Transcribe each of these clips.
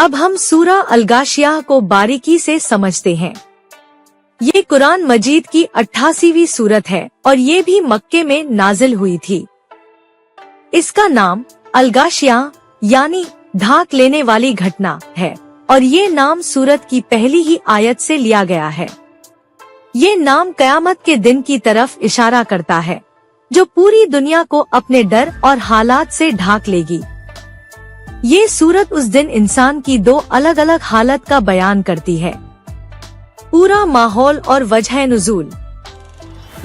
अब हम सूरा अल-गाशियाह को बारीकी से समझते हैं। ये कुरान मजीद की 88वीं सूरत है और ये भी मक्के में नाजिल हुई थी। इसका नाम अल-गाशियाह यानी ढाक लेने वाली घटना है और ये नाम सूरत की पहली ही आयत से लिया गया है। ये नाम कयामत के दिन की तरफ इशारा करता है जो पूरी दुनिया को अपने डर और हालात से ढाक लेगी। ये सूरत उस दिन इंसान की दो अलग अलग हालत का बयान करती है, पूरा माहौल और वजह नुज़ूल।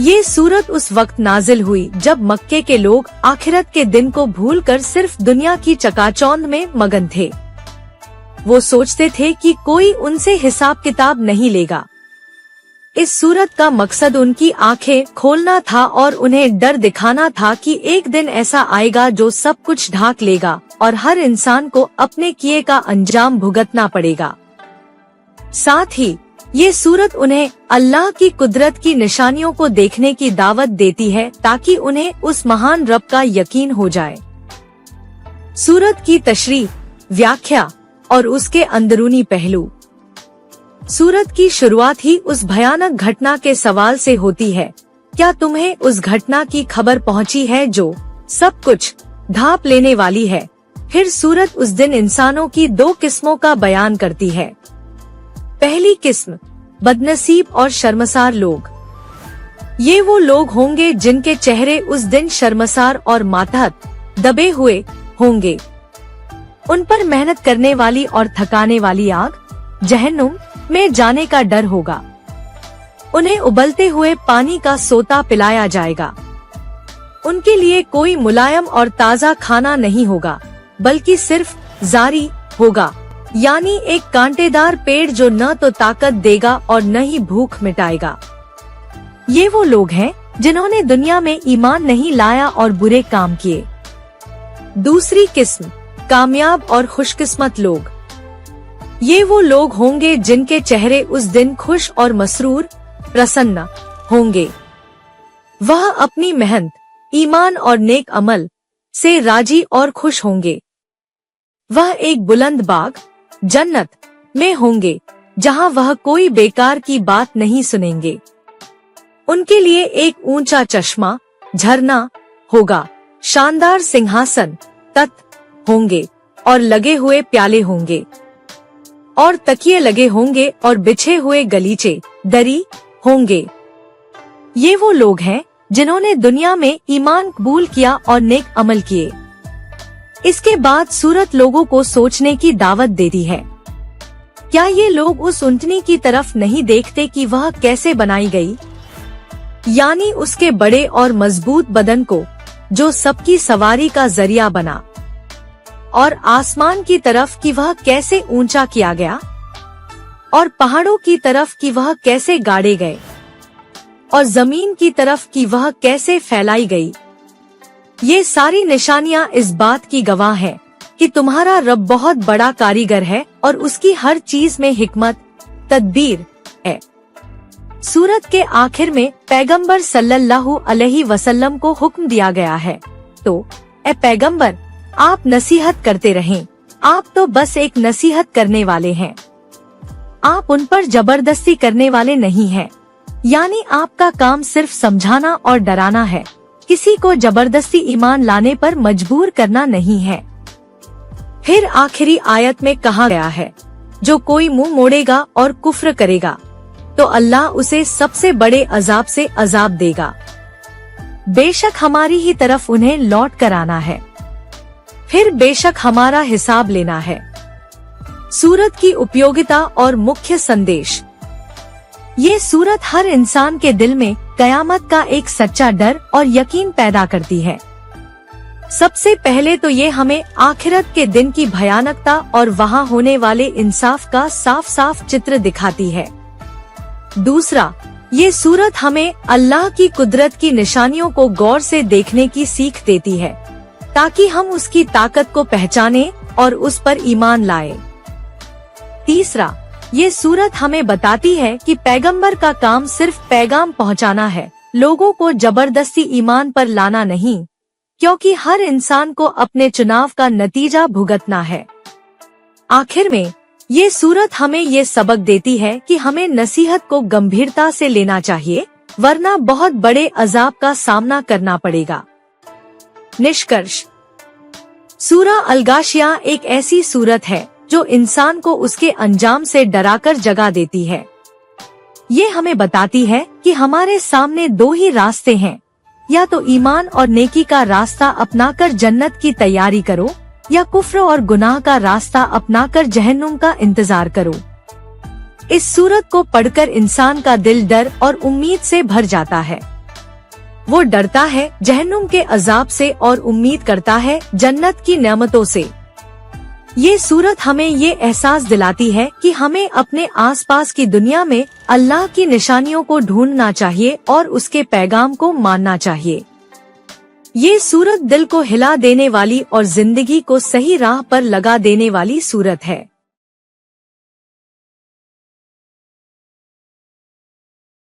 ये सूरत उस वक्त नाजिल हुई जब मक्के के लोग आखिरत के दिन को भूलकर सिर्फ दुनिया की चकाचौंध में मगन थे। वो सोचते थे कि कोई उनसे हिसाब किताब नहीं लेगा। इस सूरत का मकसद उनकी आंखें खोलना था और उन्हें डर दिखाना था कि एक दिन ऐसा आएगा जो सब कुछ ढाक लेगा और हर इंसान को अपने किए का अंजाम भुगतना पड़ेगा। साथ ही ये सूरत उन्हें अल्लाह की कुदरत की निशानियों को देखने की दावत देती है ताकि उन्हें उस महान रब का यकीन हो जाए। सूरत की तशरीह, व्याख्या और उसके अंदरूनी पहलू। सूरत की शुरुआत ही उस भयानक घटना के सवाल से होती है, क्या तुम्हें उस घटना की खबर पहुंची है जो सब कुछ ढाप लेने वाली है। फिर सूरत उस दिन इंसानों की दो किस्मों का बयान करती है। पहली किस्म बदनसीब और शर्मसार लोग। ये वो लोग होंगे जिनके चेहरे उस दिन शर्मसार और मातहत दबे हुए होंगे। उन पर मेहनत करने वाली और थकाने वाली आग जहन्नुम में जाने का डर होगा। उन्हें उबलते हुए पानी का सोता पिलाया जाएगा। उनके लिए कोई मुलायम और ताज़ा खाना नहीं होगा बल्कि सिर्फ जारी होगा, यानी एक कांटेदार पेड़ जो न तो ताकत देगा और न ही भूख मिटाएगा। ये वो लोग हैं जिन्होंने दुनिया में ईमान नहीं लाया और बुरे काम किए। दूसरी किस्म कामयाब और खुशकिस्मत लोग। ये वो लोग होंगे जिनके चेहरे उस दिन खुश और मसरूर प्रसन्न होंगे। वह अपनी मेहनत, ईमान और नेक अमल से राजी और खुश होंगे। वह एक बुलंद बाग जन्नत में होंगे जहां वह कोई बेकार की बात नहीं सुनेंगे। उनके लिए एक ऊंचा चश्मा झरना होगा, शानदार सिंहासन तख्त होंगे और लगे हुए प्याले होंगे और तकिए लगे होंगे और बिछे हुए गलीचे दरी होंगे। ये वो लोग हैं जिन्होंने दुनिया में ईमान कबूल किया और नेक अमल किए। इसके बाद सूरत लोगों को सोचने की दावत देती है। क्या ये लोग उस ऊंटनी की तरफ नहीं देखते कि वह कैसे बनाई गई, यानी उसके बड़े और मजबूत बदन को जो सबकी सवारी का जरिया बना, और आसमान की तरफ कि वह कैसे ऊंचा किया गया और पहाड़ों की तरफ कि वह कैसे गाड़े गए और जमीन की तरफ कि वह कैसे फैलाई गई। ये सारी निशानियां इस बात की गवाह हैं कि तुम्हारा रब बहुत बड़ा कारीगर है और उसकी हर चीज में हिकमत तदबीर है। सूरत के आखिर में पैगंबर सल्लल्लाहु अलैहि वसल्लम को हुक्म दिया गया है, तो ए पैगंबर आप नसीहत करते रहें। आप तो बस एक नसीहत करने वाले हैं, आप उन पर जबरदस्ती करने वाले नहीं हैं। यानी आपका काम सिर्फ समझाना और डराना है, किसी को जबरदस्ती ईमान लाने पर मजबूर करना नहीं है। फिर आखिरी आयत में कहा गया है, जो कोई मुंह मोड़ेगा और कुफ्र करेगा तो अल्लाह उसे सबसे बड़े अजाब से अजाब देगा। बेशक हमारी ही तरफ उन्हें लौट कर आना है, फिर बेशक हमारा हिसाब लेना है। सूरत की उपयोगिता और मुख्य संदेश। ये सूरत हर इंसान के दिल में कयामत का एक सच्चा डर और यकीन पैदा करती है। सबसे पहले तो ये हमें आखिरत के दिन की भयानकता और वहाँ होने वाले इंसाफ का साफ साफ चित्र दिखाती है। दूसरा, ये सूरत हमें अल्लाह की कुदरत की निशानियों को गौर से देखने की सीख देती है ताकि हम उसकी ताकत को पहचाने और उस पर ईमान लाए। तीसरा, ये सूरत हमें बताती है कि पैगंबर का काम सिर्फ पैगाम पहुंचाना है, लोगों को जबरदस्ती ईमान पर लाना नहीं, क्योंकि हर इंसान को अपने चुनाव का नतीजा भुगतना है। आखिर में ये सूरत हमें ये सबक देती है कि हमें नसीहत को गंभीरता से लेना चाहिए, वरना बहुत बड़े अजाब का सामना करना पड़ेगा। निष्कर्ष, सूरा अल-गाशिया एक ऐसी सूरत है जो इंसान को उसके अंजाम से डराकर जगा देती है। ये हमें बताती है कि हमारे सामने दो ही रास्ते हैं, या तो ईमान और नेकी का रास्ता अपनाकर जन्नत की तैयारी करो, या कुफ्र और गुनाह का रास्ता अपनाकर जहन्नुम का इंतजार करो। इस सूरत को पढ़कर इंसान का दिल डर और उम्मीद से भर जाता है। वो डरता है जहन्नुम के अजाब से और उम्मीद करता है जन्नत की नेमतों से। ये सूरत हमें ये एहसास दिलाती है कि हमें अपने आसपास की दुनिया में अल्लाह की निशानियों को ढूंढना चाहिए और उसके पैगाम को मानना चाहिए। ये सूरत दिल को हिला देने वाली और जिंदगी को सही राह पर लगा देने वाली सूरत है।